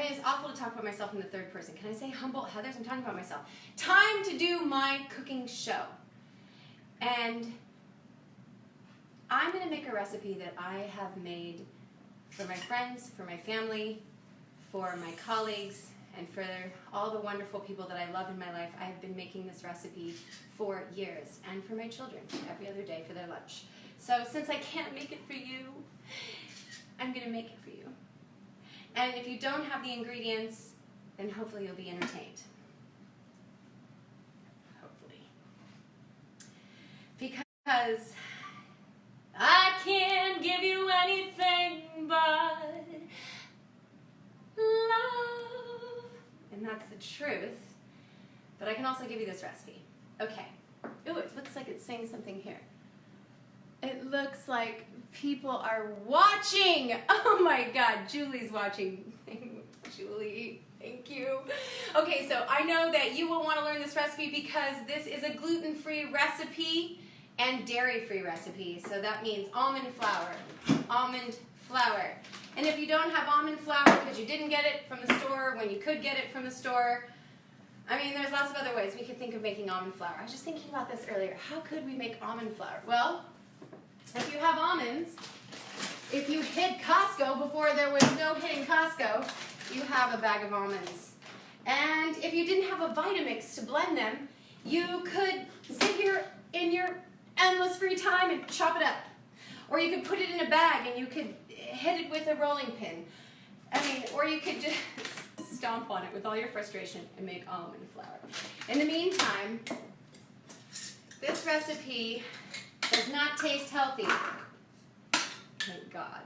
mean, it's awful to talk about myself in the third person. Can I say humble Heathers? I'm talking about myself. Time to do my cooking show. And I'm going to make a recipe that I have made for my friends, for my family, for my colleagues, and for all the wonderful people that I love in my life. I have been making this recipe for years, and for my children every other day for their lunch. So since I can't make it for you, I'm going to make it for you. And if you don't have the ingredients, then hopefully you'll be entertained. Hopefully. Because I can't give you anything but love. And that's the truth. But I can also give you this recipe. Okay. Ooh, it looks like it's saying something here. It looks like people are watching. Oh my God, Julie's watching. Julie, thank you. Okay, so I know that you will want to learn this recipe because this is a gluten-free recipe and dairy-free recipe. So that means almond flour. Almond flour. And if you don't have almond flour because you didn't get it from the store when you could get it from the store, I mean, there's lots of other ways we could think of making almond flour. I was just thinking about this earlier. How could we make almond flour? Well, if you have almonds, if you hit Costco before there was no hitting Costco, you have a bag of almonds. And if you didn't have a Vitamix to blend them, you could sit here in your endless free time and chop it up. Or you could put it in a bag and you could hit it with a rolling pin. I mean, or you could just stomp on it with all your frustration and make almond flour. In the meantime, this recipe does not taste healthy, thank God,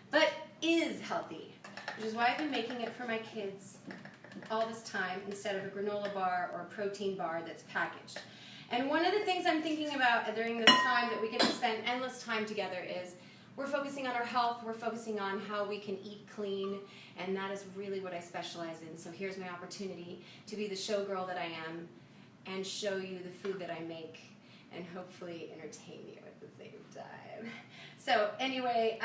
but is healthy, which is why I've been making it for my kids all this time instead of a granola bar or a protein bar that's packaged. And one of the things I'm thinking about during this time that we get to spend endless time together is we're focusing on our health, we're focusing on how we can eat clean, and that is really what I specialize in. So here's my opportunity to be the showgirl that I am and show you the food that I make and hopefully entertain you at the same time. So anyway,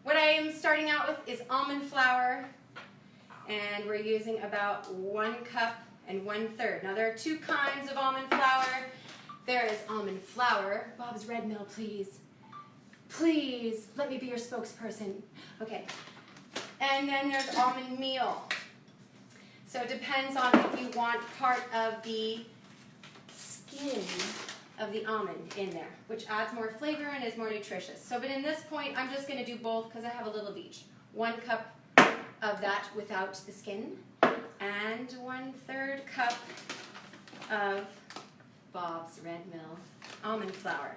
what I am starting out with is almond flour, and we're using about 1 cup and 1/3. Now there are 2 kinds of almond flour. There is almond flour. Bob's Red Mill, please. Please, let me be your spokesperson. Okay. And then there's almond meal. So it depends on if you want part of the skin of the almond in there, which adds more flavor and is more nutritious. So, but in this point, I'm just going to do both because I have a little of each. 1 cup of that without the skin, and 1/3 cup of Bob's Red Mill almond flour.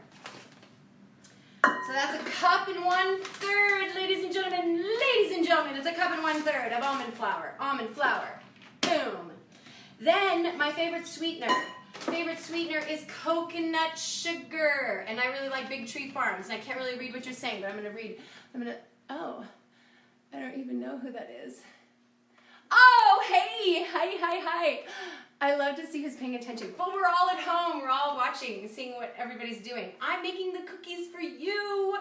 So that's 1 cup and 1/3, ladies and gentlemen. Ladies and gentlemen, it's 1 cup and 1/3 of almond flour. Almond flour. Boom. Then my favorite sweetener. Favorite sweetener is coconut sugar. And I really like Big Tree Farms. And I can't really read what you're saying, but I'm going to read. Oh, I don't even know who that is. Oh, hey, hi. I love to see who's paying attention. Well, we're all at home. We're all watching, seeing what everybody's doing. I'm making the cookies for you,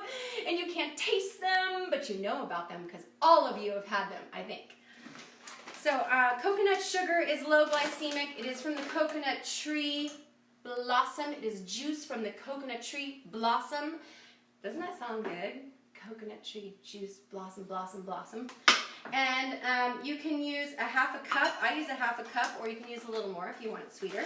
and you can't taste them, but you know about them because all of you have had them, I think. So coconut sugar is low glycemic. It is from the coconut tree blossom. It is juice from the coconut tree blossom. Doesn't that sound good? Coconut tree juice, blossom, blossom, blossom. And you can use 1/2 cup. I use 1/2 cup, or you can use a little more if you want it sweeter.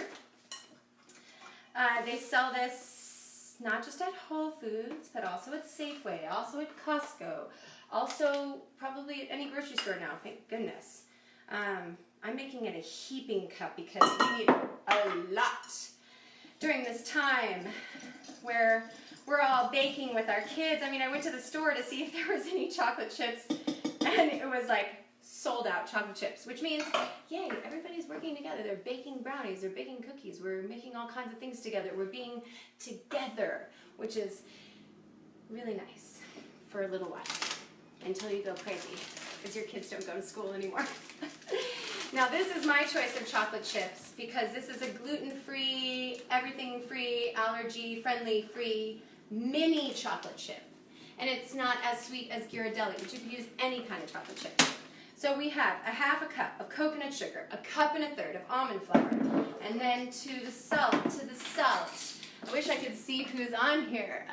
They sell this not just at Whole Foods, but also at Safeway, also at Costco, also probably at any grocery store now, thank goodness. I'm making it a heaping cup because we need a lot during this time where we're all baking with our kids. I mean, I went to the store to see if there was any chocolate chips, and it was like sold out chocolate chips, which means, yay, everybody's working together. They're baking brownies, they're baking cookies, we're making all kinds of things together. We're being together, which is really nice for a little while, until you go crazy, because your kids don't go to school anymore. Now this is my choice of chocolate chips, because this is a gluten-free, everything-free, allergy-friendly, free mini chocolate chip. And it's not as sweet as Ghirardelli, but you can use any kind of chocolate chip. So we have a half a cup of coconut sugar, a cup and a third of almond flour, and then to the salt. I wish I could see who's on here.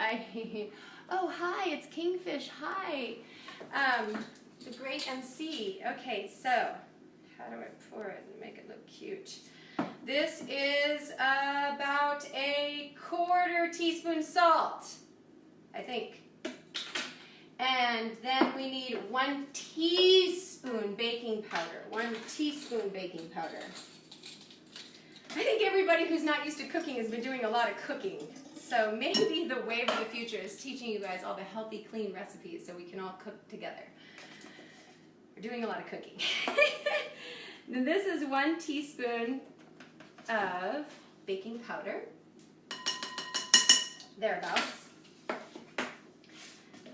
Oh, hi, it's Kingfish, hi. The great MC. Okay, so how do I pour it and make it look cute? This is about a 1/4 teaspoon salt, I think. And then we need 1 teaspoon baking powder. 1 teaspoon baking powder. I think everybody who's not used to cooking has been doing a lot of cooking. So maybe the wave of the future is teaching you guys all the healthy, clean recipes so we can all cook together. We're doing a lot of cooking. Then this is 1 teaspoon of baking powder. Thereabouts.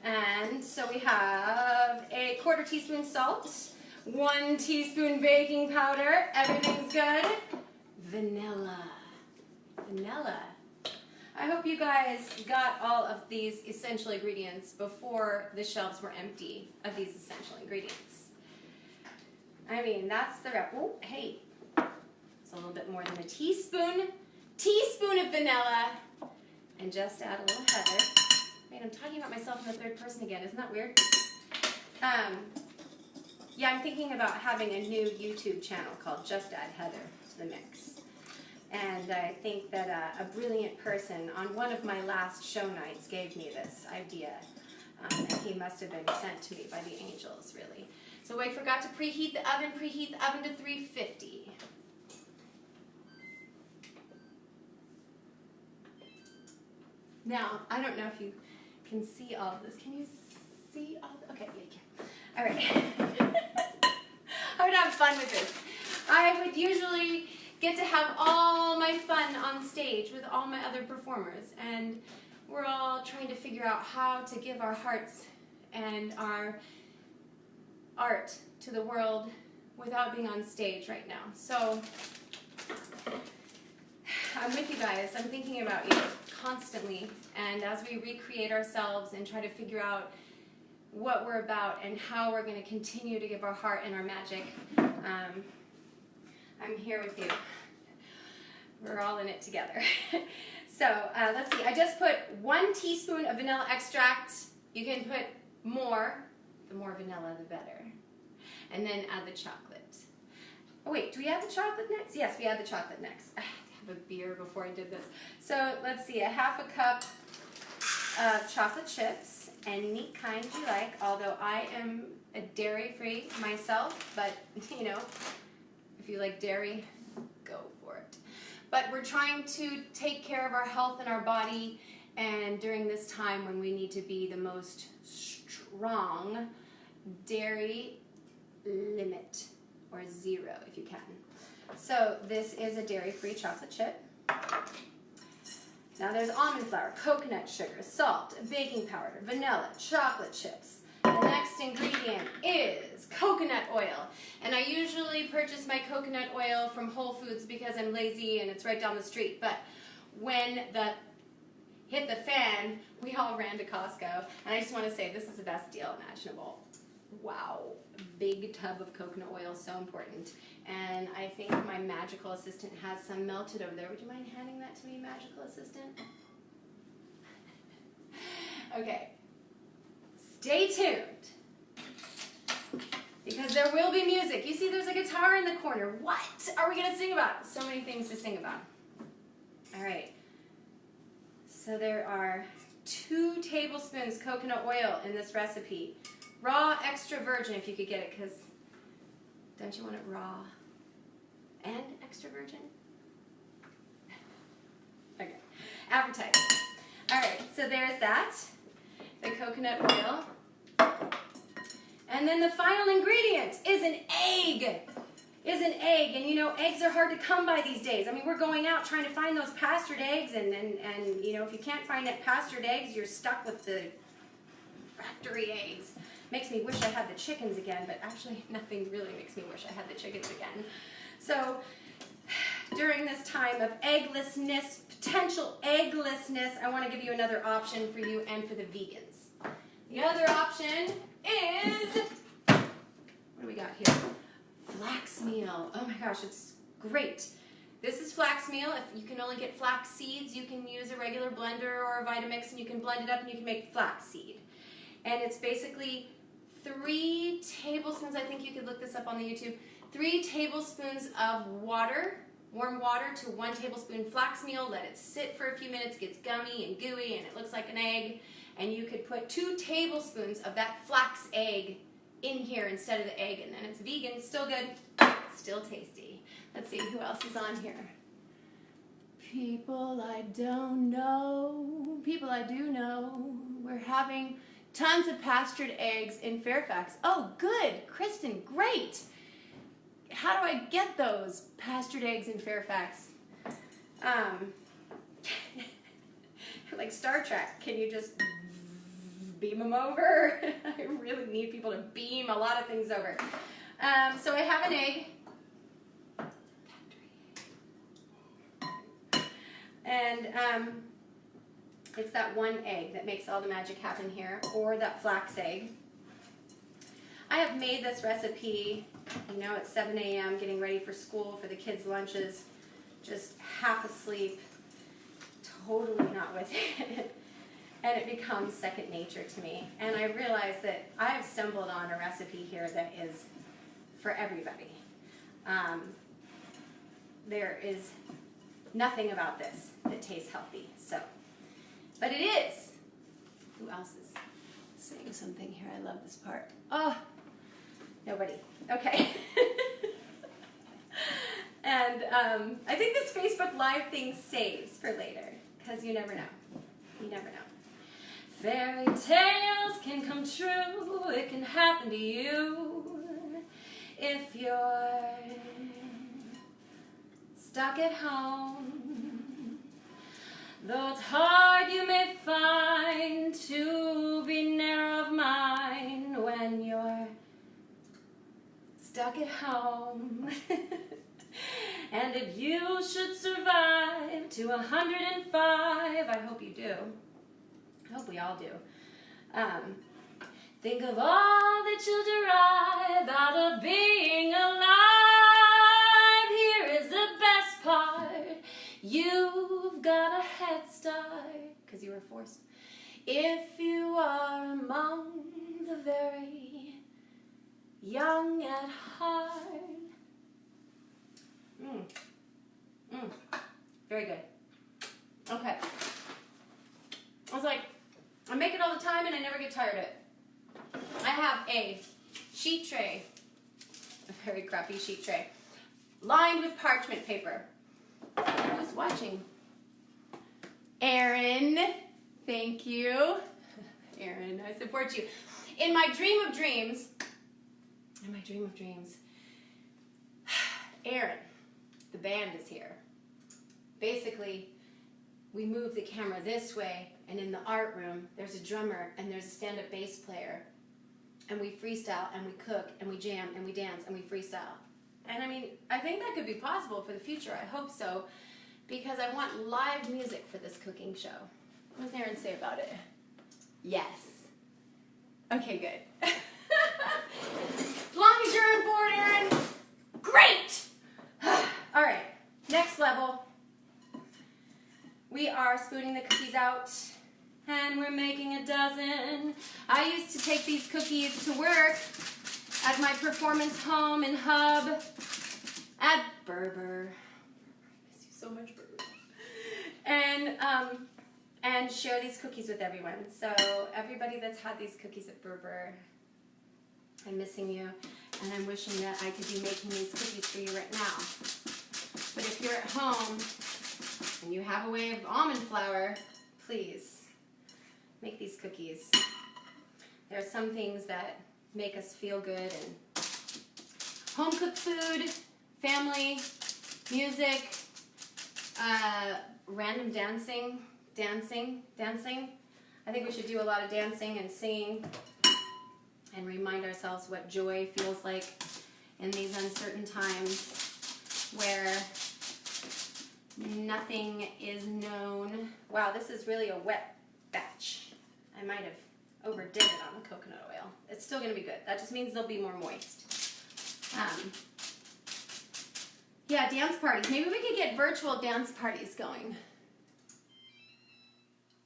And so we have a 1/4 teaspoon salt, 1 teaspoon baking powder, everything's good. Vanilla. Vanilla. I hope you guys got all of these essential ingredients before the shelves were empty of these essential ingredients. I mean, that's the rep. Oh, hey. It's a little bit more than a teaspoon. Teaspoon of vanilla. And just add a little heather. Man, I'm talking about myself in the third person again. Isn't that weird? Yeah, I'm thinking about having a new YouTube channel called Just Add Heather to the Mix. And I think that a brilliant person on one of my last show nights gave me this idea. And he must have been sent to me by the angels, really. So I forgot to preheat the oven. Preheat the oven to 350. Now, I don't know if you can see all of this. Can you see all of this? Okay, yeah, you can. All right. I would have fun with this. I would usually get to have all my fun on stage with all my other performers, and we're all trying to figure out how to give our hearts and our art to the world without being on stage right now. So I'm with you guys. I'm thinking about you constantly, and as we recreate ourselves and try to figure out what we're about and how we're going to continue to give our heart and our magic, I'm here with you. We're all in it together. So let's see, I just put 1 teaspoon of vanilla extract. You can put more. The more vanilla, the better. And then add the chocolate. Oh wait, do we add the chocolate next? Yes, we add the chocolate next. I had to have a beer before I did this. So let's see, a half a cup of chocolate chips, any kind you like, although I am a dairy-free myself, but you know, if you like dairy, go for it. But we're trying to take care of our health and our body, and during this time when we need to be the most strong, dairy limit, or 0 if you can. So this is a dairy-free chocolate chip. Now there's almond flour, coconut sugar, salt, baking powder, vanilla, chocolate chips. The next ingredient is coconut oil. And I usually purchase my coconut oil from Whole Foods because I'm lazy and it's right down the street. But when the hit the fan, we all ran to Costco. And I just want to say this is the best deal imaginable. Wow, big tub of coconut oil, so important. And I think my magical assistant has some melted over there. Would you mind handing that to me, magical assistant? Okay. Stay tuned, because there will be music. You see there's a guitar in the corner. What are we going to sing about? So many things to sing about. All right. So there are 2 tablespoons coconut oil in this recipe. Raw extra virgin if you could get it, because don't you want it raw and extra virgin? Okay. Advertising. All right, so there's that. The coconut oil. And then the final ingredient is an egg. And you know, eggs are hard to come by these days. I mean, we're going out trying to find those pastured eggs, and you know, if you can't find pastured eggs, you're stuck with the factory eggs. Makes me wish I had the chickens again, but actually nothing really makes me wish I had the chickens again. So during this time of egglessness, potential egglessness, I want to give you another option for you and for the vegans. The other option is, what do we got here? flax meal. Oh my gosh, it's great. This is flax meal. If you can only get flax seeds, you can use a regular blender or a Vitamix and you can blend it up and you can make flax seed. And it's basically 3 tablespoons, I think you could look this up on the YouTube, 3 tablespoons of water, warm water to 1 tablespoon flax meal. Let it sit for a few minutes, gets gummy and gooey and it looks like an egg. And you could put 2 tablespoons of that flax egg in here instead of the egg, and then it's vegan, still good, still tasty. Let's see who else is on here. People I don't know, people I do know. We're having tons of pastured eggs in Fairfax. Oh, good, Kristen, great. How do I get those pastured eggs in Fairfax? Like Star Trek, can you just beam them over? I really need people to beam a lot of things over. So I have an egg. And it's that one egg that makes all the magic happen here, or that flax egg. I have made this recipe, you know, at 7 a.m. getting ready for school for the kids' lunches, just half asleep, totally not with it. And it becomes second nature to me. And I realize that I have stumbled on a recipe here that is for everybody. There is nothing about this that tastes healthy. So, but it is. Who else is saying something here? I love this part. Oh, nobody. Okay. And I think this Facebook Live thing saves for later, because you never know. You never know. Fairy tales can come true, it can happen to you if you're stuck at home. Though it's hard you may find to be narrow of mind when you're stuck at home. And if you should survive to 105, I hope you do. I hope we all do. Think of all that you'll derive out of being alive. Here is the best part. You've got a head start, because you were forced. If you are among the very young at heart. Very good. Okay. I was like, I make it all the time and I never get tired of it. I have a sheet tray, a very crappy sheet tray, lined with parchment paper. Who's watching? Erin, thank you. Erin, I support you. In my dream of dreams, Erin, the band is here. Basically, we move the camera this way, and in the art room, there's a drummer and there's a stand-up bass player. And we freestyle, and we cook, and we jam, and we dance, and we freestyle. And I mean, I think that could be possible for the future. I hope so, because I want live music for this cooking show. What does Erin say about it? Yes. Okay, good. As long as you're on board, Erin, great! All right, next level. We are spooning the cookies out, and we're making a dozen. I used to take these cookies to work at my performance home and hub at Berber. I miss you so much, Berber. And share these cookies with everyone. So everybody that's had these cookies at Berber, I'm missing you, and I'm wishing that I could be making these cookies for you right now. But if you're at home and you have a way of almond flour, please make these cookies. There are some things that make us feel good, and home cooked food, family, music, random dancing. I think we should do a lot of dancing and singing and remind ourselves what joy feels like in these uncertain times where nothing is known. Wow, this is really a wet batch. I might have overdid it on the coconut oil. It's still going to be good. That just means they'll be more moist. Yeah, dance parties. Maybe we could get virtual dance parties going.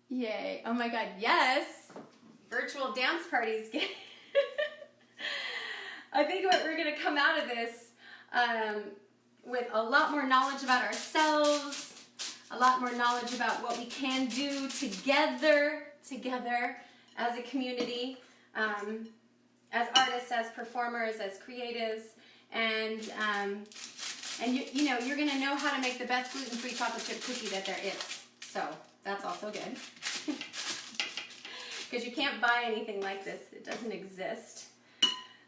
Yay. Oh my God, yes. Virtual dance parties. I think we're going to come out of this with a lot more knowledge about ourselves, a lot more knowledge about what we can do together as a community, as artists, as performers, as creatives, and you know, you're going to know how to make the best gluten-free chocolate chip cookie that there is. So that's also good. Because you can't buy anything like this. It doesn't exist.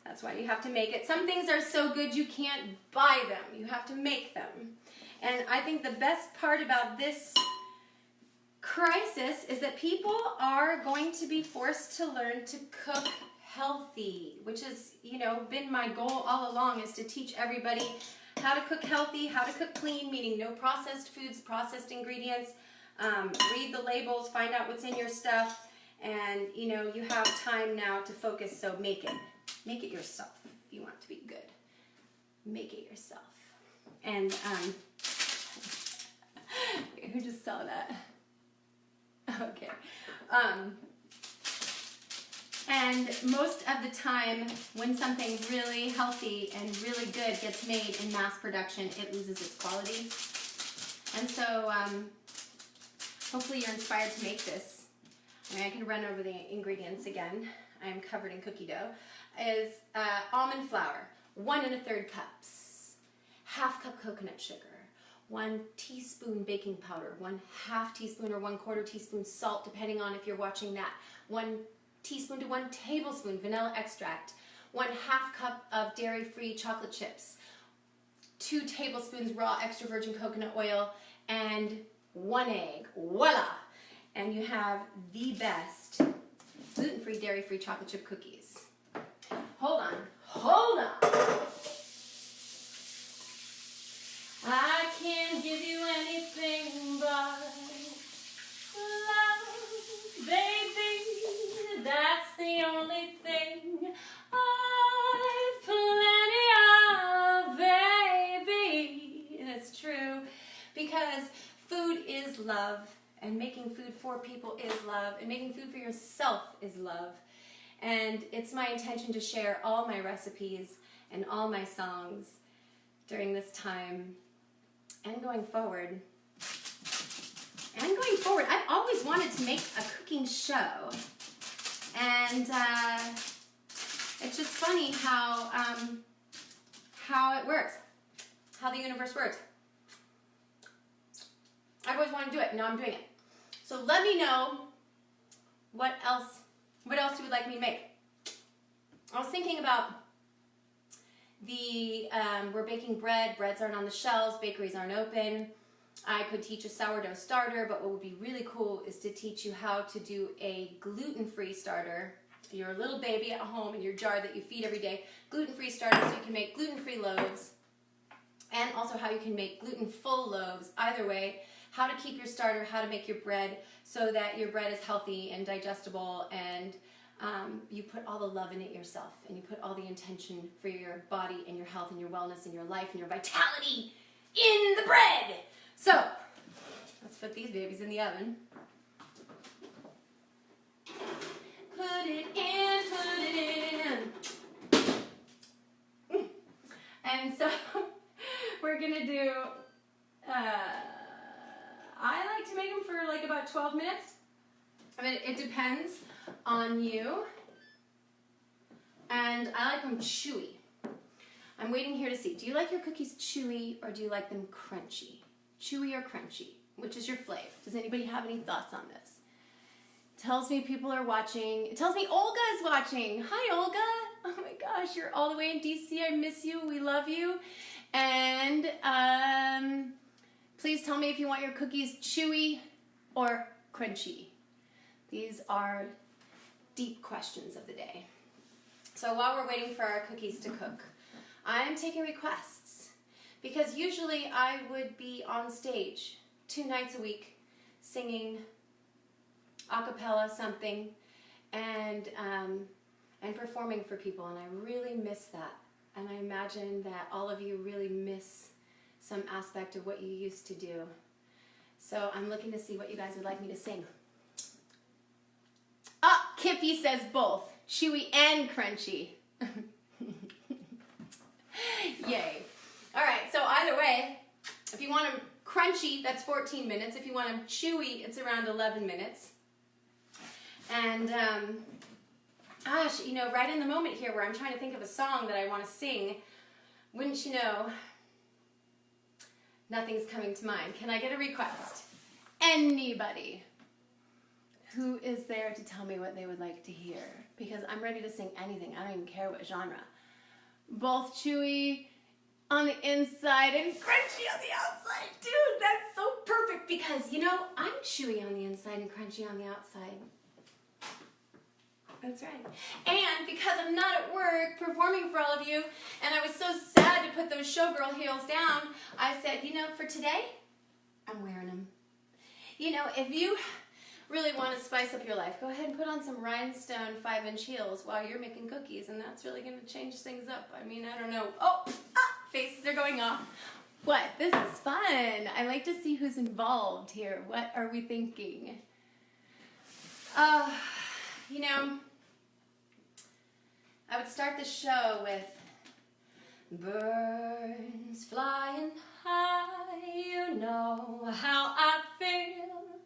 That's why you have to make it. Some things are so good you can't buy them. You have to make them. And I think the best part about this crisis is that people are going to be forced to learn to cook healthy, which has, you know, been my goal all along, is to teach everybody how to cook healthy, how to cook clean, meaning no processed foods, processed ingredients. Read the labels, find out what's in your stuff, and you know, you have time now to focus, so make it. Make it yourself if you want it to be good. Make it yourself. And who just saw that? Okay. And most of the time, when something really healthy and really good gets made in mass production, it loses its quality. And so, hopefully you're inspired to make this. I mean, I can run over the ingredients again. I am covered in cookie dough. Is almond flour, 1 1/3 cups, 1/2 cup coconut sugar, 1 teaspoon baking powder, 1/2 teaspoon or 1/4 teaspoon salt, depending on if you're watching that, 1 teaspoon to 1 tablespoon vanilla extract, 1/2 cup of dairy-free chocolate chips, 2 tablespoons raw extra virgin coconut oil, and 1 egg. Voila! And you have the best gluten-free, dairy-free chocolate chip cookies. Hold on. I can't give you anything but love, baby. That's the only thing I've plenty of, baby. And it's true, because food is love, and making food for people is love, and making food for yourself is love. And it's my intention to share all my recipes and all my songs during this time and going forward. I've always wanted to make a cooking show. And it's just funny how it works, how the universe works. I've always wanted to do it, now I'm doing it. So let me know what else you would like me to make. I was thinking about we're baking bread. Breads aren't on the shelves. Bakeries aren't open. I could teach a sourdough starter, but what would be really cool is to teach you how to do a gluten-free starter. Your little baby at home in your jar that you feed every day. Gluten-free starter, so you can make gluten-free loaves. And also how you can make gluten-full loaves. Either way, how to keep your starter, how to make your bread so that your bread is healthy and digestible, and you put all the love in it yourself, and you put all the intention for your body and your health and your wellness and your life and your vitality in the bread. So, let's put these babies in the oven. Put it in. And so, we're gonna do, I like to make them for like about 12 minutes. I mean, it depends on you. And I like them chewy. I'm waiting here to see. Do you like your cookies chewy or do you like them crunchy? Chewy or crunchy? Which is your flavor? Does anybody have any thoughts on this? Tells me people are watching. It tells me Olga is watching. Hi, Olga. Oh my gosh, you're all the way in DC. I miss you. We love you. And please tell me if you want your cookies chewy or crunchy. These are deep questions of the day. So while we're waiting for our cookies to cook, I'm taking requests, because usually I would be on stage 2 nights a week singing a cappella something and performing for people, and I really miss that. And I imagine that all of you really miss some aspect of what you used to do. So I'm looking to see what you guys would like me to sing. Ah, Kippy says both, chewy and crunchy. Yay. All right, so either way, if you want them crunchy, that's 14 minutes. If you want them chewy, it's around 11 minutes. And, gosh, you know, right in the moment here where I'm trying to think of a song that I want to sing, wouldn't you know, nothing's coming to mind. Can I get a request? Anybody who is there to tell me what they would like to hear? Because I'm ready to sing anything. I don't even care what genre. Both chewy on the inside and crunchy on the outside. Dude, that's so perfect because, you know, I'm chewy on the inside and crunchy on the outside. That's right. And because I'm not at work performing for all of you, and I was so sad to put those showgirl heels down, I said, you know, for today, I'm wearing them. You know, if you really want to spice up your life, go ahead and put on some rhinestone 5-inch heels while you're making cookies, and that's really going to change things up. I mean, I don't know. Oh, faces are going off. What? This is fun. I like to see who's involved here. What are we thinking? You know, I would start the show with birds flying high, you know how I feel.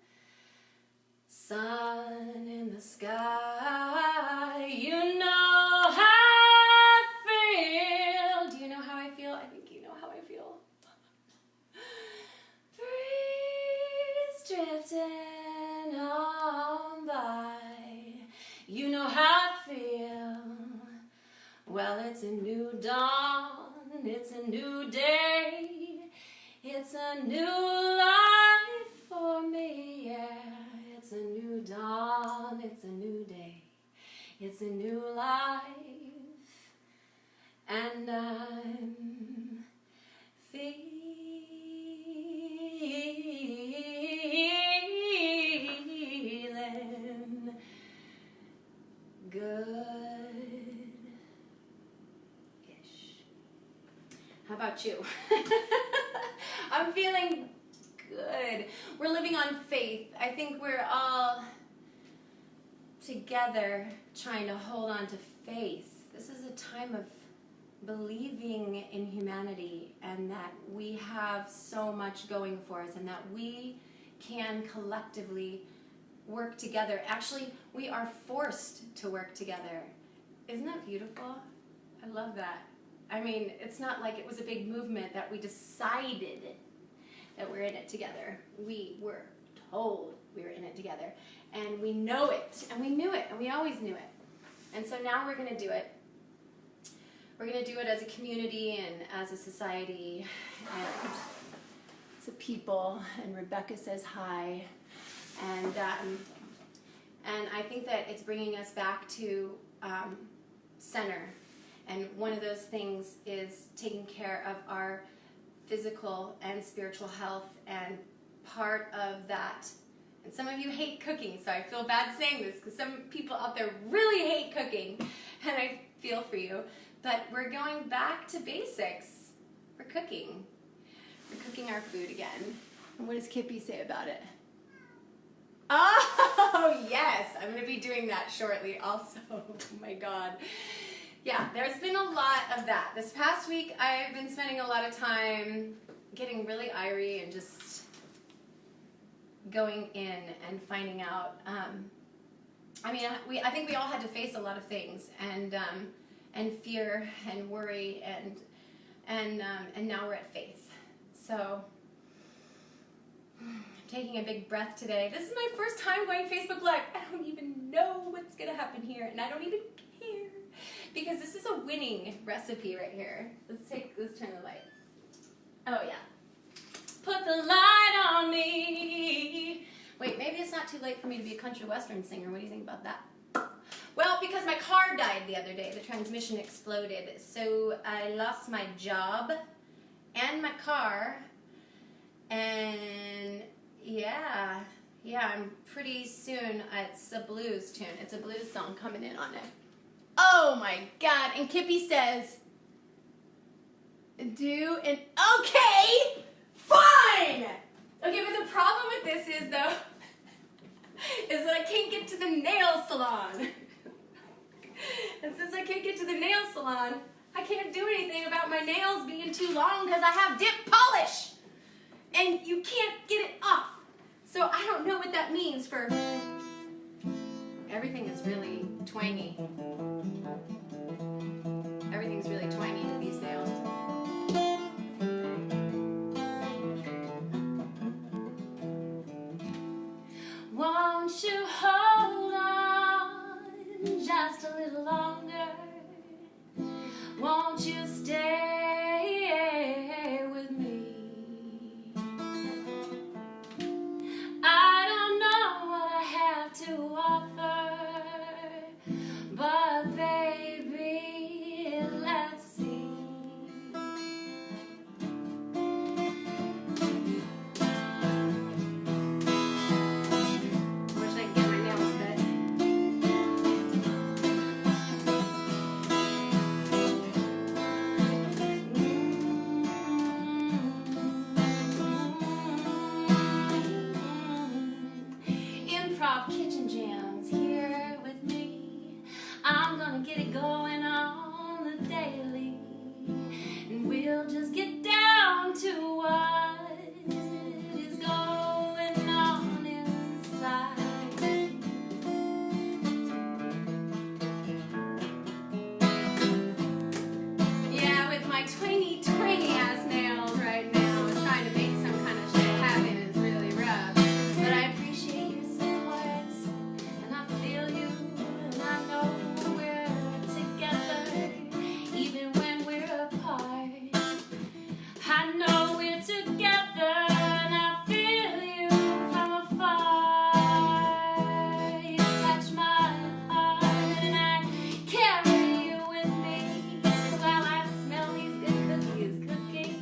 Sun in the sky, you know how I feel. Do you know how I feel? I think you know how I feel. Breeze drifting on by, you know how I feel. Well, it's a new dawn, it's a new day, it's a new life for me, yeah. It's a new dawn, it's a new day, it's a new life, and I'm feeling good-ish. How about you? I'm feeling good. We're living on faith. I think we're all together trying to hold on to faith. This is a time of believing in humanity and that we have so much going for us and that we can collectively work together. Actually, we are forced to work together. Isn't that beautiful? I love that. I mean, it's not like it was a big movement that we decided that we're in it together. We were told we were in it together. And we know it, and we knew it, and we always knew it. And so now we're going to do it. We're going to do it as a community and as a society and as a people. And Rebecca says hi. And I think that it's bringing us back to center. And one of those things is taking care of our physical and spiritual health, and part of that, and some of you hate cooking, so I feel bad saying this because some people out there really hate cooking, and I feel for you, but we're going back to basics. We're cooking. We're cooking our food again. And what does Kippy say about it? Oh, yes, I'm going to be doing that shortly also. Oh my God. Yeah, there's been a lot of that. This past week, I've been spending a lot of time getting really irie and just going in and finding out. I mean, I think we all had to face a lot of things, and fear and worry, and now we're at faith. So I'm taking a big breath today. This is my first time going Facebook Live. I don't even know what's gonna happen here, and I don't even care. Because this is a winning recipe right here. Let's turn the light. Oh yeah. Put the light on me. Wait, maybe it's not too late for me to be a country western singer. What do you think about that? Well, because my car died the other day. The transmission exploded. So I lost my job and my car. And yeah, I'm pretty soon, it's a blues tune. It's a blues song coming in on it. Oh my God, and Kippy says, do an, okay, fine! Okay, but the problem with this is though, is that I can't get to the nail salon. And since I can't get to the nail salon, I can't do anything about my nails being too long because I have dip polish. And you can't get it off. So I don't know what that means for, everything is really twangy. Everything's really twangy with these nails. Won't you hold on just a little longer? Won't you stay with me? I don't know what I have to offer, but baby, let's see. Wish I could get my nails cut. Improv kitchen jams here with me. I'm gonna get it going on the daily, and we'll just get down to what is going on inside. Yeah, with my twangy ass nails right now, trying to make some kind of shit happen is really rough. But I appreciate your support, and I feel you, and I know we're together, even when we're apart. I know we're together, and I feel you from afar. You touch my heart, and I carry you with me while I smell these good cookies cooking.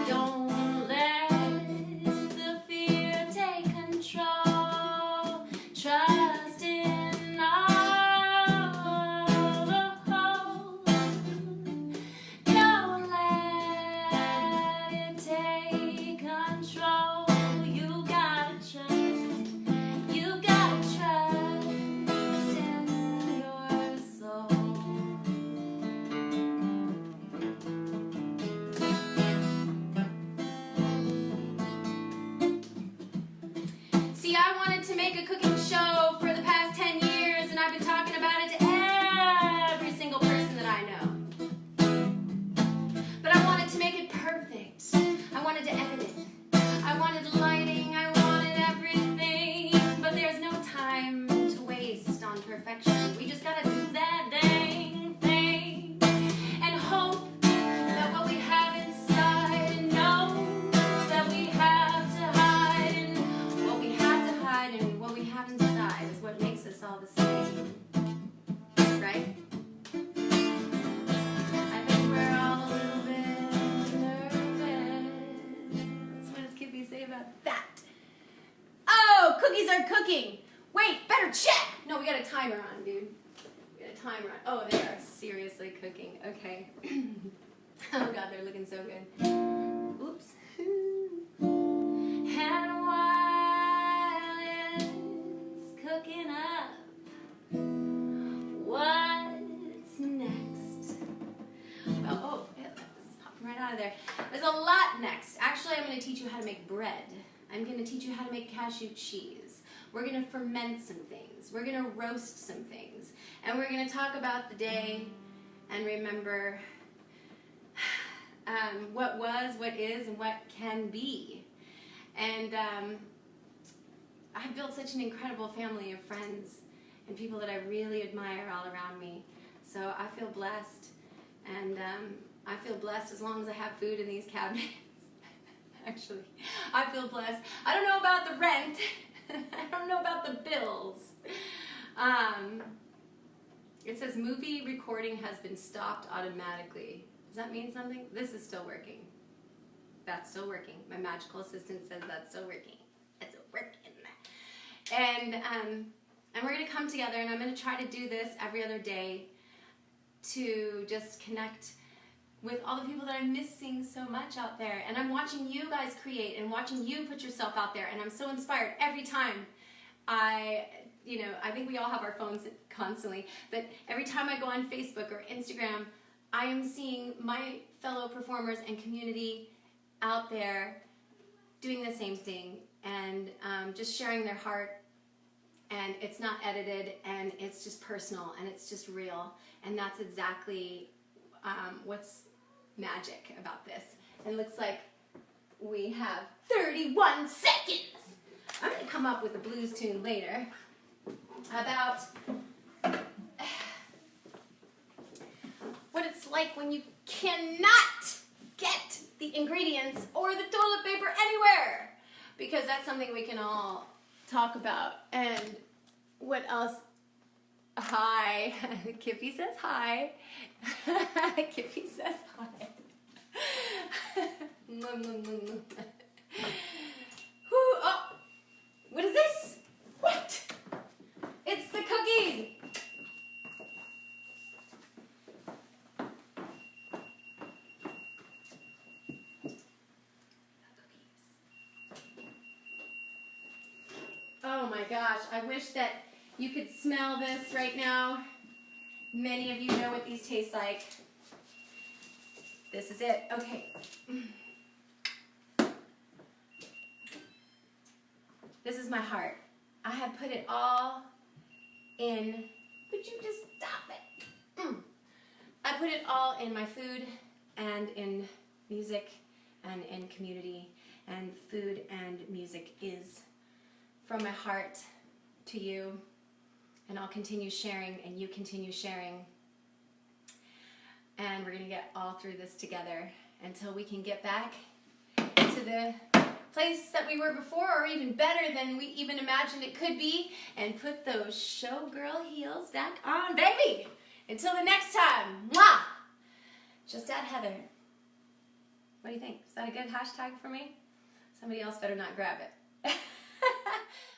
Don't let the fear take control. Trust in all the hope. Don't let it take control. You gotta trust. You gotta trust in your soul. See, I wanted to make a cooking show for the past 10 years, and I've been talking about it to every single person that I know. But I wanted to make it perfect. I wanted to edit it. I wanted lighting. I wanted everything. But there's no time to waste on perfection. We just gotta do that dang thing and hope that what we have inside, and know that we have to hide, and what we have to hide and what we have inside is what makes us all the same. Right? I think we're all a little bit nervous. What does Kippy say about that? Oh, cookies are cooking. Wait, better check. No, we got a timer on, dude. We got a timer on. Oh, they are seriously cooking. Okay. Oh God, they're looking so good. Oops. And while it's cooking up, what's next? Well, oh, yeah, that's popping right out of there. There's a lot next. Actually, I'm going to teach you how to make bread. I'm going to teach you how to make cashew cheese. We're going to ferment some things. We're going to roast some things. And we're going to talk about the day and remember what was, what is, and what can be. And I've built such an incredible family of friends and people that I really admire all around me. So I feel blessed, and I feel blessed as long as I have food in these cabinets. Actually, I feel blessed. I don't know about the rent. I don't know about the bills. It says movie recording has been stopped automatically. Does that mean something? This is still working. That's still working. My magical assistant says that's still working. It's working. And we're going to come together, and I'm going to try to do this every other day to just connect with all the people that I'm missing so much out there. And I'm watching you guys create and watching you put yourself out there, and I'm so inspired every time. I think we all have our phones constantly, but every time I go on Facebook or Instagram, I am seeing my fellow performers and community out there doing the same thing, and just sharing their heart, and it's not edited, and it's just personal, and it's just real, and that's exactly what's magic about this. And it looks like we have 31 seconds. I'm going to come up with a blues tune later about what it's like when you cannot get the ingredients or the toilet paper anywhere, because that's something we can all talk about. And what else? Hi. Kippy says hi. Kippy says hi. Oh, what is this? What? It's the cookies. Oh my gosh, I wish that you could smell this right now. Many of you know what these taste like. This is it. Okay. This is my heart. I have put it all in. Would you just stop it? I put it all in my food and in music and in community. And food and music is from my heart to you. And I'll continue sharing, and you continue sharing. And we're going to get all through this together until we can get back to the place that we were before, or even better than we even imagined it could be, and put those showgirl heels back on, baby! Until the next time, mwah! Just add Heather. What do you think? Is that a good hashtag for me? Somebody else better not grab it.